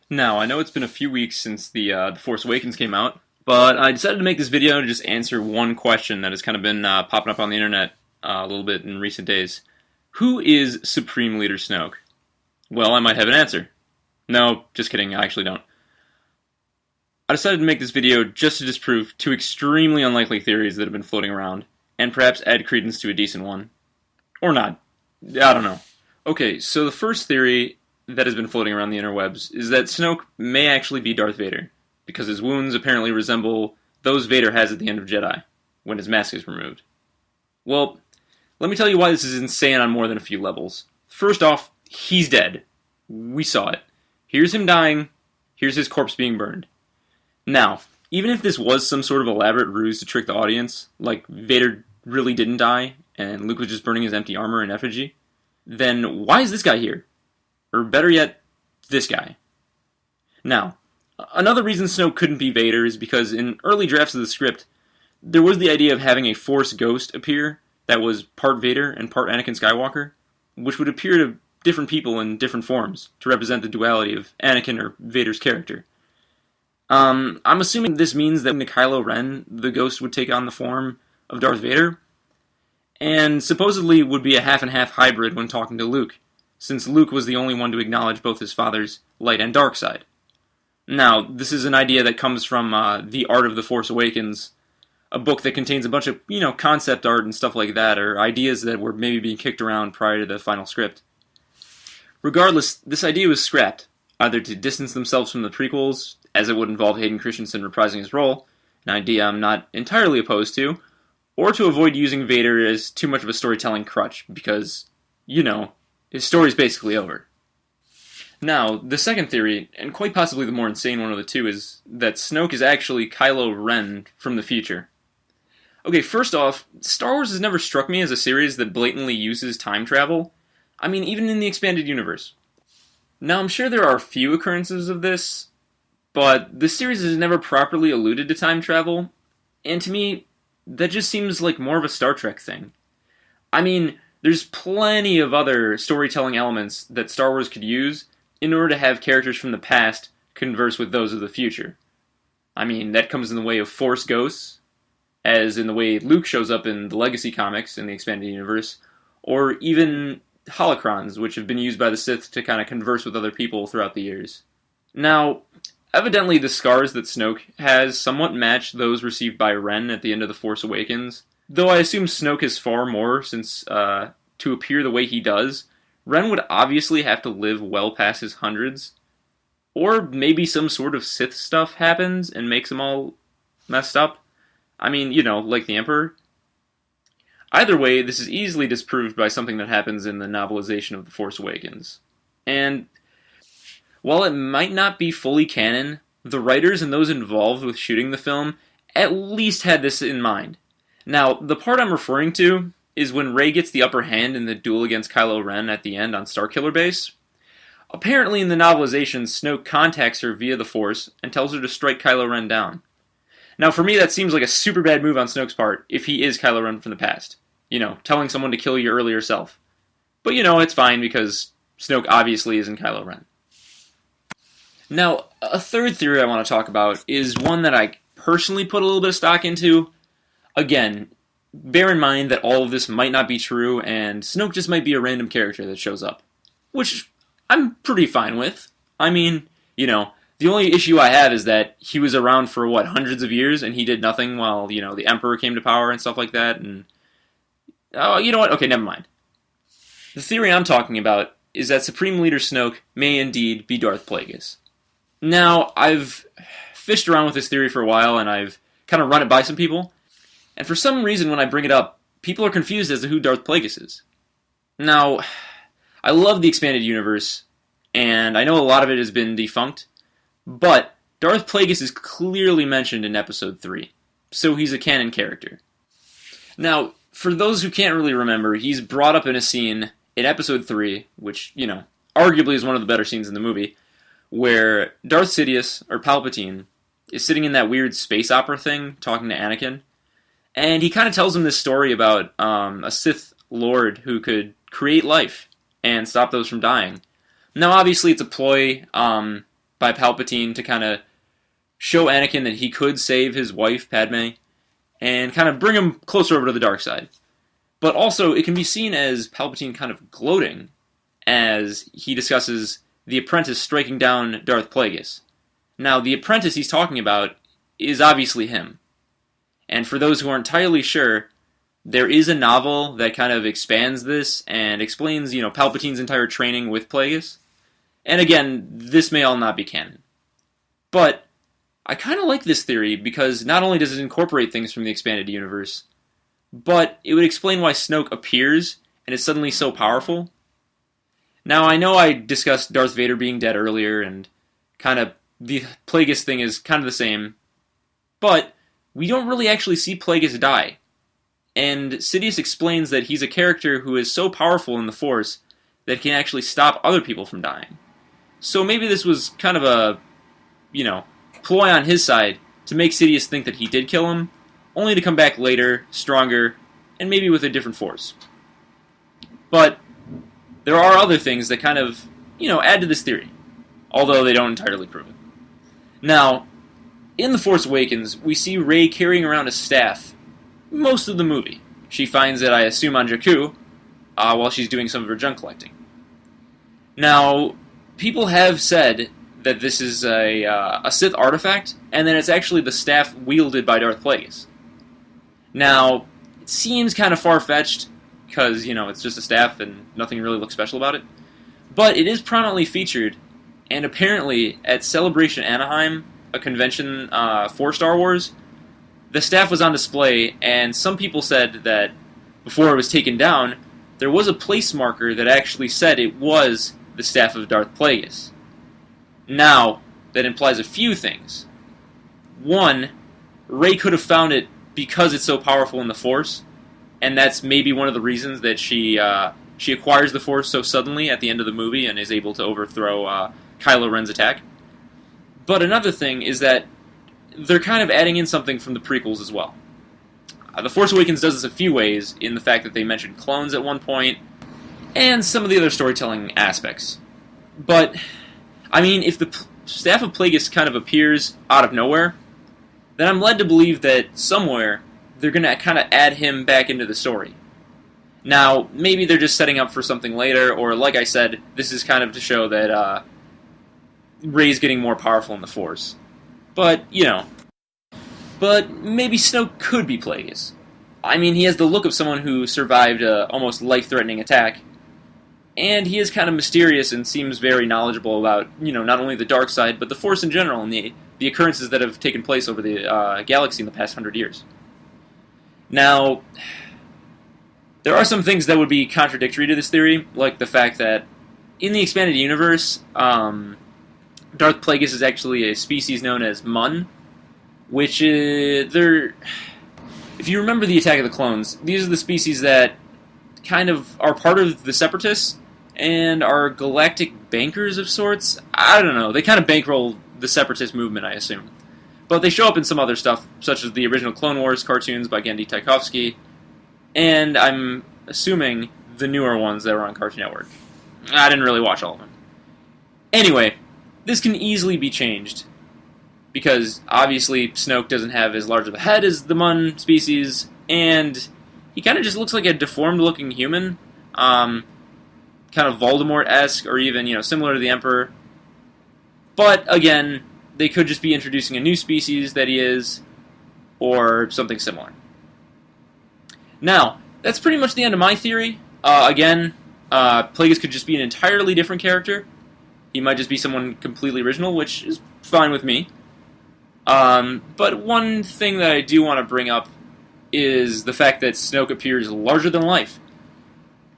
Now, I know it's been a few weeks since the Force Awakens came out, but I decided to make this video to just answer one question that has kind of been popping up on the internet a little bit in recent days. Who is Supreme Leader Snoke? Well, I might have an answer. No, just kidding, I actually don't. I decided to make this video just to disprove two extremely unlikely theories that have been floating around, and perhaps add credence to a decent one. Or not. I don't know. Okay, so the first theory that has been floating around the interwebs is that Snoke may actually be Darth Vader, because his wounds apparently resemble those Vader has at the end of Jedi, when his mask is removed. Well, let me tell you why this is insane on more than a few levels. First off, he's dead. We saw it. Here's him dying, here's his corpse being burned. Now, even if this was some sort of elaborate ruse to trick the audience, like Vader really didn't die, and Luke was just burning his empty armor in effigy, then why is this guy here? Or better yet, this guy. Now, another reason Snoke couldn't be Vader is because in early drafts of the script, there was the idea of having a Force ghost appear that was part Vader and part Anakin Skywalker, which would appear to different people in different forms to represent the duality of Anakin or Vader's character. I'm assuming this means that in Kylo Ren, the ghost would take on the form of Darth Vader, and supposedly would be a half-and-half hybrid when talking to Luke, since Luke was the only one to acknowledge both his father's light and dark side. Now, this is an idea that comes from The Art of the Force Awakens, a book that contains a bunch of, concept art and stuff like that, or ideas that were maybe being kicked around prior to the final script. Regardless, this idea was scrapped, either to distance themselves from the prequels, as it would involve Hayden Christensen reprising his role, an idea I'm not entirely opposed to, or to avoid using Vader as too much of a storytelling crutch, because, his story's basically over. Now, the second theory, and quite possibly the more insane one of the two, is that Snoke is actually Kylo Ren from the future. Okay, first off, Star Wars has never struck me as a series that blatantly uses time travel. I mean, even in the expanded universe. Now, I'm sure there are a few occurrences of this, but the series has never properly alluded to time travel, and to me, that just seems like more of a Star Trek thing. I mean, there's plenty of other storytelling elements that Star Wars could use in order to have characters from the past converse with those of the future. I mean, that comes in the way of Force ghosts, as in the way Luke shows up in the Legacy comics in the expanded universe, or even holocrons, which have been used by the Sith to kind of converse with other people throughout the years. Now, evidently the scars that Snoke has somewhat match those received by Ren at the end of The Force Awakens, though I assume Snoke has far more, since to appear the way he does, Ren would obviously have to live well past his hundreds, or maybe some sort of Sith stuff happens and makes him all messed up. I mean, like the Emperor. Either way, this is easily disproved by something that happens in the novelization of The Force Awakens. And while it might not be fully canon, the writers and those involved with shooting the film at least had this in mind. Now, the part I'm referring to is when Rey gets the upper hand in the duel against Kylo Ren at the end on Starkiller Base. Apparently in the novelization, Snoke contacts her via the Force and tells her to strike Kylo Ren down. Now, for me, that seems like a super bad move on Snoke's part, if he is Kylo Ren from the past. Telling someone to kill your earlier self. But, it's fine, because Snoke obviously isn't Kylo Ren. Now, a third theory I want to talk about is one that I personally put a little bit of stock into. Again, bear in mind that all of this might not be true, and Snoke just might be a random character that shows up. Which I'm pretty fine with. I mean, the only issue I have is that he was around for, hundreds of years, and he did nothing while, the Emperor came to power and stuff like that, and... Oh, you know what? Okay, never mind. The theory I'm talking about is that Supreme Leader Snoke may indeed be Darth Plagueis. Now, I've fished around with this theory for a while, and I've kind of run it by some people, and for some reason when I bring it up, people are confused as to who Darth Plagueis is. Now, I love the expanded universe, and I know a lot of it has been defunct, but Darth Plagueis is clearly mentioned in Episode 3, so he's a canon character. Now, for those who can't really remember, he's brought up in a scene in Episode 3, which, arguably is one of the better scenes in the movie, where Darth Sidious, or Palpatine, is sitting in that weird space opera thing, talking to Anakin, and he kind of tells him this story about a Sith Lord who could create life and stop those from dying. Now, obviously, it's a ploy by Palpatine to kind of show Anakin that he could save his wife, Padme, and kind of bring him closer over to the dark side. But also, it can be seen as Palpatine kind of gloating as he discusses the apprentice striking down Darth Plagueis. Now, the apprentice he's talking about is obviously him. And for those who aren't entirely sure, there is a novel that kind of expands this and explains, Palpatine's entire training with Plagueis. And again, this may all not be canon. But I kind of like this theory because not only does it incorporate things from the expanded universe, but it would explain why Snoke appears and is suddenly so powerful. Now, I know I discussed Darth Vader being dead earlier, and kind of the Plagueis thing is kind of the same, but we don't really actually see Plagueis die. And Sidious explains that he's a character who is so powerful in the Force that can actually stop other people from dying. So maybe this was kind of a, ploy on his side to make Sidious think that he did kill him, only to come back later, stronger, and maybe with a different Force. But there are other things that kind of, add to this theory, although they don't entirely prove it. Now, in The Force Awakens, we see Rey carrying around a staff most of the movie. She finds it, I assume, on Jakku, while she's doing some of her junk collecting. Now, people have said that this is a Sith artifact, and that it's actually the staff wielded by Darth Plagueis. Now, it seems kind of far-fetched, because, it's just a staff and nothing really looks special about it. But it is prominently featured, and apparently at Celebration Anaheim, a convention for Star Wars, the staff was on display, and some people said that before it was taken down, there was a place marker that actually said it was the staff of Darth Plagueis. Now, that implies a few things. One, Rey could have found it because it's so powerful in the Force, and that's maybe one of the reasons that she acquires the Force so suddenly at the end of the movie and is able to overthrow Kylo Ren's attack. But another thing is that they're kind of adding in something from the prequels as well. The Force Awakens does this a few ways, in the fact that they mention clones at one point, and some of the other storytelling aspects. But, if the staff of Plagueis kind of appears out of nowhere, then I'm led to believe that somewhere they're going to kind of add him back into the story. Now, maybe they're just setting up for something later, or like I said, this is kind of to show that Rey's getting more powerful in the Force. But, But maybe Snoke could be Plagueis. He has the look of someone who survived a almost life-threatening attack, and he is kind of mysterious and seems very knowledgeable about, not only the dark side, but the Force in general, and the occurrences that have taken place over the galaxy in the past 100 years. Now, there are some things that would be contradictory to this theory, like the fact that in the expanded universe, Darth Plagueis is actually a species known as Mun, which they're... If you remember the Attack of the Clones, these are the species that kind of are part of the Separatists and are galactic bankers of sorts. I don't know. They kind of bankroll the Separatist movement, I assume. But they show up in some other stuff, such as the original Clone Wars cartoons by Genndy Tartakovsky, and I'm assuming the newer ones that were on Cartoon Network. I didn't really watch all of them. Anyway, this can easily be changed, because obviously Snoke doesn't have as large of a head as the Mun species, and he kind of just looks like a deformed-looking human, kind of Voldemort-esque, or even, similar to the Emperor. But, again, they could just be introducing a new species that he is, or something similar. Now, that's pretty much the end of my theory. Plagueis could just be an entirely different character. He might just be someone completely original, which is fine with me. But one thing that I do want to bring up is the fact that Snoke appears larger than life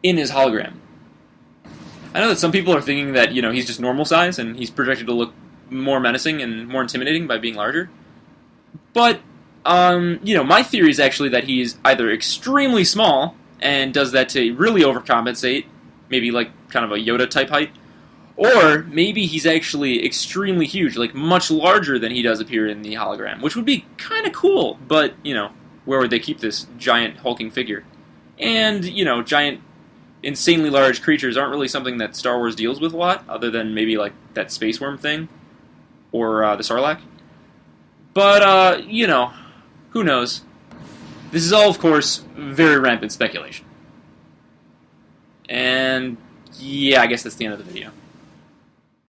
in his hologram. I know that some people are thinking that, he's just normal size and he's projected to look more menacing and more intimidating by being larger. But, my theory is actually that he's either extremely small and does that to really overcompensate, maybe like kind of a Yoda-type height, or maybe he's actually extremely huge, like much larger than he does appear in the hologram, which would be kind of cool, but, where would they keep this giant hulking figure? And, giant, insanely large creatures aren't really something that Star Wars deals with a lot, other than maybe like that space worm thing. or the Sarlacc. But, you know, who knows? This is all, of course, very rampant speculation. And, yeah, I guess that's the end of the video.